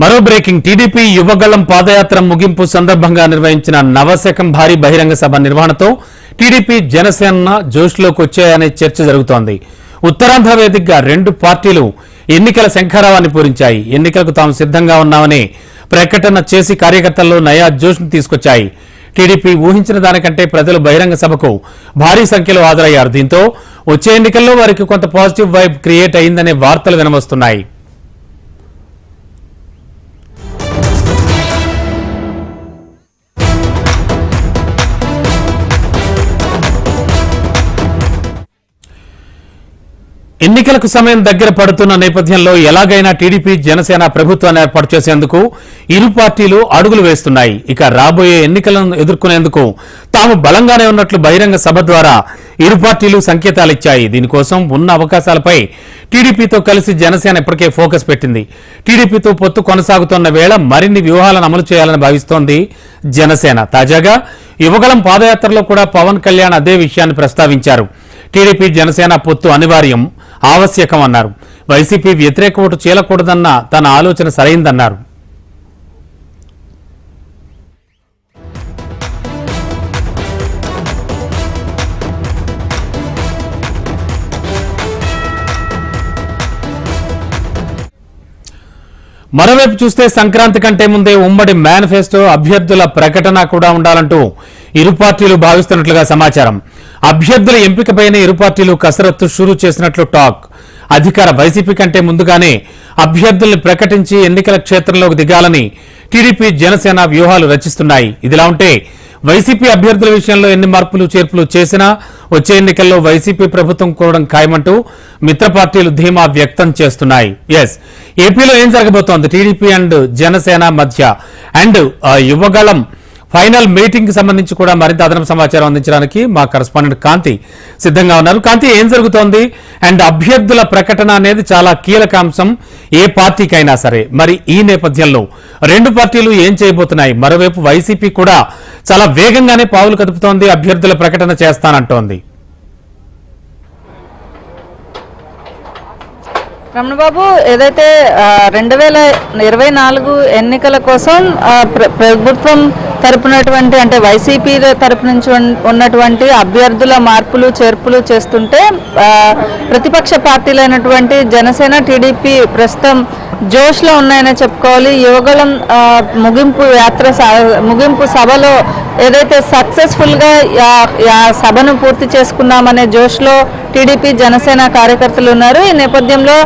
మరో breaking TDP Yuvagalam పాదయాత్ర ముగింపు సందర్భంగా నిర్వహించిన నవశకం భారీ బహిరంగ సభ నిర్వహణతో టీడీపీ జనసేన జోష్లోకి వచ్చాయనే చర్చ జరుగుతోంది. ఉత్తరాంధ్ర వేదికగా రెండు పార్టీలు ఎన్నికల శంఖారావాన్ని పూరించాయి. ఎన్నికలకు తాము సిద్ధంగా ఉన్నామని ప్రకటన చేసి కార్యకర్తల్లో నయా జోష్ను తీసుకొచ్చాయి. టీడీపీ ఊహించిన దానికంటే ప్రజలు బహిరంగ సభకు భారీ సంఖ్యలో హాజరయ్యారు. దీంతో వచ్చే ఎన్నికల్లో వారికి కొంత పాజిటివ్ వైబ్ క్రియేట్ అయిందనే వార్తలు వినవస్తున్నాయి. ఎన్నికలకు సమయం దగ్గర పడుతున్న నేపథ్యంలో ఎలాగైనా టీడీపీ జనసేన ప్రభుత్వాన్ని ఏర్పాటు చేసేందుకు ఇరు పార్టీలు అడుగులు వేస్తున్నాయి. ఇక రాబోయే ఎన్నికలను ఎదుర్కొనేందుకు తాము బలంగానే ఉన్నట్లు బహిరంగ సభ ద్వారా ఇరు పార్టీలు సంకేతాలిచ్చాయి. దీనికోసం ఉన్న అవకాశాలపై టీడీపీతో కలిసి జనసేన ఇప్పటికే ఫోకస్ పెట్టింది. టీడీపీతో పొత్తు కొనసాగుతున్న వేళ మరిన్ని వ్యూహాలను అమలు చేయాలని భావిస్తోంది జనసేన. తాజాగా యువగళం పాదయాత్రలో కూడా పవన్ కళ్యాణ్ అదే విషయాన్ని ప్రస్తావించారు. టీడీపీ జనసేన పొత్తు అనివార్యం, ఆవశ్యకం అన్నారు. వైసీపీ వ్యతిరేక ఓటు చీలకూడదన్న తన ఆలోచన సరైందన్నారు. మరోవైపు చూస్తే సంక్రాంతి కంటే ముందే ఉమ్మడి మేనిఫెస్టో అభ్యర్థుల ప్రకటన కూడా ఉండాలంటూ ఇరు పార్టీలు భావిస్తున్నట్లుగా సమాచారం. అభ్యర్థుల ఎంపికపైన ఇరు పార్టీలు కసరత్తు షురూ చేసినట్లు టాక్. అధికార వైసీపీ కంటే ముందుగానే అభ్యర్థుల్ని ప్రకటించి ఎన్నికల క్షేత్రంలోకి దిగాలని టీడీపీ జనసేన వ్యూహాలు రచిస్తున్నాయి. ఇదిలా ఉంటే వైసీపీ అభ్యర్థుల విషయంలో ఎన్ని మార్పులు చేర్పులు చేసినా వచ్చే ఎన్నికల్లో వైసీపీ ప్రభుత్వం కూడడం ఖాయమంటూ మిత్ర పార్టీలు ధీమా వ్యక్తం చేస్తున్నాయి. ఏపీలో ఏం జరగబోతోంది టీడీపీ అండ్ జనసేన మధ్య అండ్ యువగళం ఫైనల్ మీటింగ్ కి సంబంధించి కూడా మరింత అదనపు సమాచారం అందించడానికి మా కరెస్పాండెంట్ కాంతి సిద్ధంగా ఉన్నారు. కాంతి, ఏం జరుగుతోంది? అండ్ అభ్యర్థుల ప్రకటన అనేది చాలా కీలక అంశం ఏ పార్టీకైనా సరే. మరి ఈ నేపథ్యంలో రెండు పార్టీలు ఏం చేయబోతున్నాయి? మరోవైపు వైసీపీ కూడా చాలా వేగంగానే పావులు కదుపుతోంది, అభ్యర్థుల ప్రకటన చేస్తానంటోంది. రమణబాబు, ఏదైతే 2024 ఎన్నికల కోసం ప్రభుత్వం తరపునటువంటి అంటే వైసీపీ తరపు నుంచి ఉన్నటువంటి అభ్యర్థుల మార్పులు చేర్పులు చేస్తుంటే ప్రతిపక్ష పార్టీలైనటువంటి జనసేన టీడీపీ ప్రస్తుతం జోష్లో ఉన్నాయని చెప్పుకోవాలి. యువగళం ముగింపు సభలో ఏదైతే సక్సెస్ఫుల్గా సభను పూర్తి చేసుకున్నామనే జోష్లో టీడీపీ జనసేన కార్యకర్తలు ఉన్నారు. ఈ నేపథ్యంలో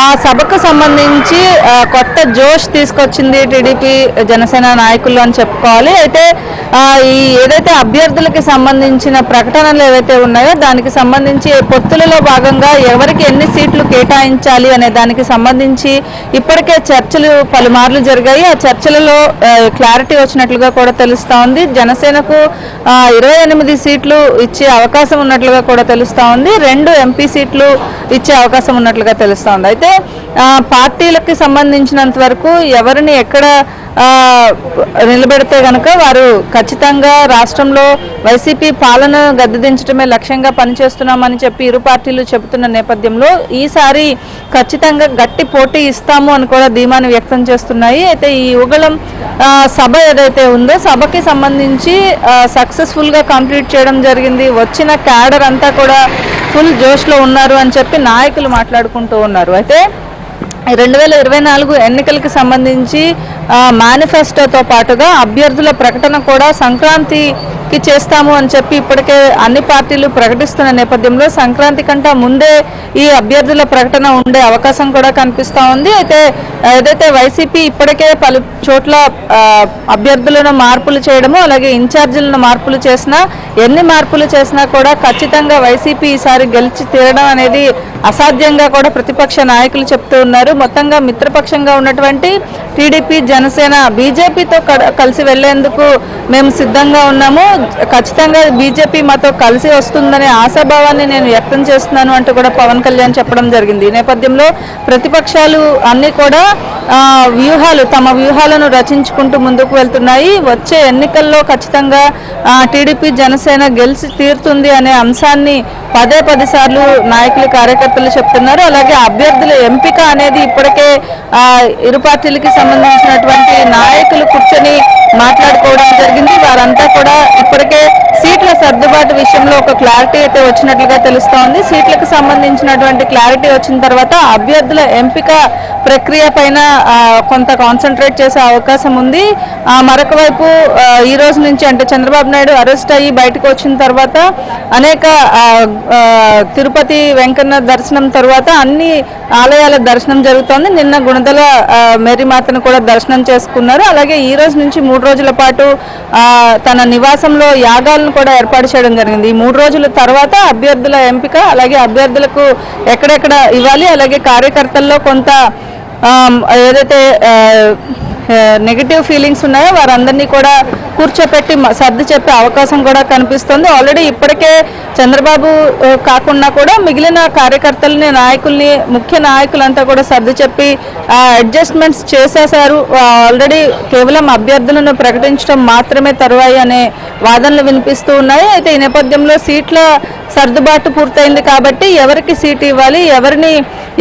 ఆ సభకు సంబంధించి కొత్త జోష్ తీసుకొచ్చింది టీడీపీ జనసేన నాయకులు అని చెప్పుకోవాలి. అయితే ఏదైతే అభ్యర్థులకి సంబంధించిన ప్రకటనలు ఏవైతే ఉన్నాయో దానికి సంబంధించి పొత్తులలో భాగంగా ఎవరికి ఎన్ని సీట్లు కేటాయించాలి అనే దానికి సంబంధించి ఇప్పటికే చర్చలు పలుమార్లు జరిగాయి. ఆ చర్చలలో క్లారిటీ వచ్చినట్లుగా కూడా తెలుస్తా ఉంది. జనసేనకు 28 సీట్లు ఇచ్చే అవకాశం ఉన్నట్లుగా కూడా తెలుస్తా ఉంది. 2 ఎంపీ సీట్లు ఇచ్చే అవకాశం ఉన్నట్లుగా తెలుస్తా ఉంది. అయితే పార్టీలకి సంబంధించినంత వరకు ఎవరిని ఎక్కడ నిలబెడితే గనక వారు ఖచ్చితంగా రాష్ట్రంలో వైసీపీ పాలన గద్దెదించడమే లక్ష్యంగా పనిచేస్తున్నామని చెప్పి ఇరు పార్టీలు చెబుతున్న నేపథ్యంలో ఈసారి ఖచ్చితంగా గట్టి పోటీ ఇస్తాము అని కూడా ధీమాను వ్యక్తం చేస్తున్నాయి. అయితే ఈ యువగళం సభ ఏదైతే ఉందో సభకి సంబంధించి సక్సెస్ఫుల్గా కంప్లీట్ చేయడం జరిగింది. వచ్చిన క్యాడర్ అంతా కూడా ఫుల్ జోష్లో ఉన్నారు అని చెప్పి నాయకులు మాట్లాడుకుంటూ ఉన్నారు. అయితే 2024 ఎన్నికలకు సంబంధించి మేనిఫెస్టోతో పాటుగా అభ్యర్థుల ప్రకటన కూడా సంక్రాంతికి చేస్తాము అని చెప్పి ఇప్పటికే అన్ని పార్టీలు ప్రకటిస్తున్న నేపథ్యంలో సంక్రాంతి కంటే ముందే ఈ అభ్యర్థుల ప్రకటన ఉండే అవకాశం కూడా కనిపిస్తూ ఉంది. అయితే ఏదైతే వైసీపీ ఇప్పటికే పలు చోట్ల అభ్యర్థులను మార్పులు చేయడము అలాగే ఇన్ఛార్జీలను మార్పులు చేసినా ఎన్ని మార్పులు చేసినా కూడా ఖచ్చితంగా వైసీపీ ఈసారి గెలిచి తీరడం అనేది అసాధ్యంగా కూడా ప్రతిపక్ష నాయకులు చెప్తూ ఉన్నారు. మొత్తంగా మిత్రపక్షంగా ఉన్నటువంటి టీడీపీ జనసేన బీజేపీతో కలిసి వెళ్లేందుకు మేము సిద్ధంగా ఉన్నాము, ఖచ్చితంగా బీజేపీ మాతో కలిసి వస్తుందనే ఆశాభావాన్ని నేను వ్యక్తం చేస్తున్నాను అంటూ కూడా పవన్ కళ్యాణ్ చెప్పడం జరిగింది. ఈ నేపథ్యంలో ప్రతిపక్షాలు అన్నీ కూడా తమ వ్యూహాలను రచించుకుంటూ ముందుకు వెళ్తున్నాయి. వచ్చే ఎన్నికల్లో ఖచ్చితంగా టీడీపీ జనసేన గెలిచి తీరుతుంది అనే అంశాన్ని పదే సార్లు నాయకులు కార్యకర్తలు చెప్తున్నారు. అలాగే అభ్యర్థుల ఎంపిక అనేది ఇప్పటికే ఇరు పార్టీలకి సంబంధించినటువంటి నాయకులు కూర్చొని మాట్లాడుకోవడం జరిగింది. వారంతా కూడా ఇప్పటికే సీట్ల సర్దుబాటు విషయంలో ఒక క్లారిటీ అయితే వచ్చినట్లుగా తెలుస్తోంది. సీట్లకు సంబంధించినటువంటి క్లారిటీ వచ్చిన తర్వాత అభ్యర్థుల ఎంపిక ప్రక్రియ పైన కొంత కాన్సన్ట్రేట్ చేసే అవకాశం ఉంది. మరొక వైపు ఈ రోజు నుంచి అంటే చంద్రబాబు నాయుడు అరెస్ట్ అయ్యి బయటకు వచ్చిన తర్వాత అనేక తిరుపతి వెంకన్న దర్శనం తర్వాత అన్ని ఆలయాల దర్శనం జరుగుతోంది. నిన్న గుణదల మేరీమాతను కూడా దర్శనం చేసుకున్నారు. అలాగే ఈ రోజు నుంచి 3 రోజుల పాటు తన నివాసంలో యాగాలను కూడా ఏర్పాటు చేయడం జరిగింది. ఈ 3 రోజుల తర్వాత అభ్యర్థుల ఎంపిక, అలాగే అభ్యర్థులకు ఎక్కడెక్కడ ఇవ్వాలి, అలాగే కార్యకర్తల్లో కొంత ఏదైతే నెగిటివ్ ఫీలింగ్స్ ఉన్నాయో వారందరినీ కూడా కూర్చోపెట్టి సర్ది చెప్పే అవకాశం కూడా కనిపిస్తుంది. ఆల్రెడీ ఇప్పటికే చంద్రబాబు కాకుండా కూడా మిగిలిన కార్యకర్తలని, నాయకుల్ని, ముఖ్య నాయకులంతా కూడా సర్ది చెప్పి అడ్జస్ట్మెంట్స్ చేసేశారు. ఆల్రెడీ కేవలం అభ్యర్థులను ప్రకటించడం మాత్రమే తరువాయి అనే వాదనలు వినిపిస్తూ ఉన్నాయి. అయితే ఈ నేపథ్యంలో సీట్ల సర్దుబాటు పూర్తయింది కాబట్టి ఎవరికి సీటు ఇవ్వాలి, ఎవరిని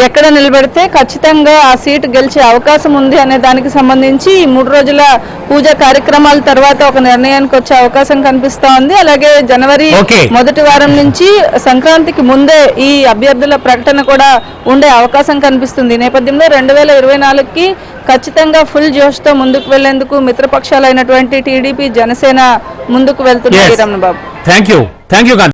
ఎక్కడ నిలబెడితే ఖచ్చితంగా ఆ సీటు గెలిచే అవకాశం ఉంది అనే దానికి సంబంధించి ఈ 3 రోజుల పూజా కార్యక్రమాల తర్వాత ఒక నిర్ణయానికి వచ్చే అవకాశం కనిపిస్తా ఉంది. అలాగే జనవరి మొదటి వారం నుంచి సంక్రాంతికి ముందే ఈ అభ్యర్థుల ప్రకటన కూడా ఉండే అవకాశం కనిపిస్తుంది. ఈ నేపథ్యంలో 2024కి ఖచ్చితంగా ఫుల్ జోష్తో ముందుకు వెళ్లేందుకు మిత్రపక్షాలైనటువంటి టీడీపీ, జనసేన ముందుకు వెళ్తున్నారు. రమణ బాబు, థ్యాంక్ యూ.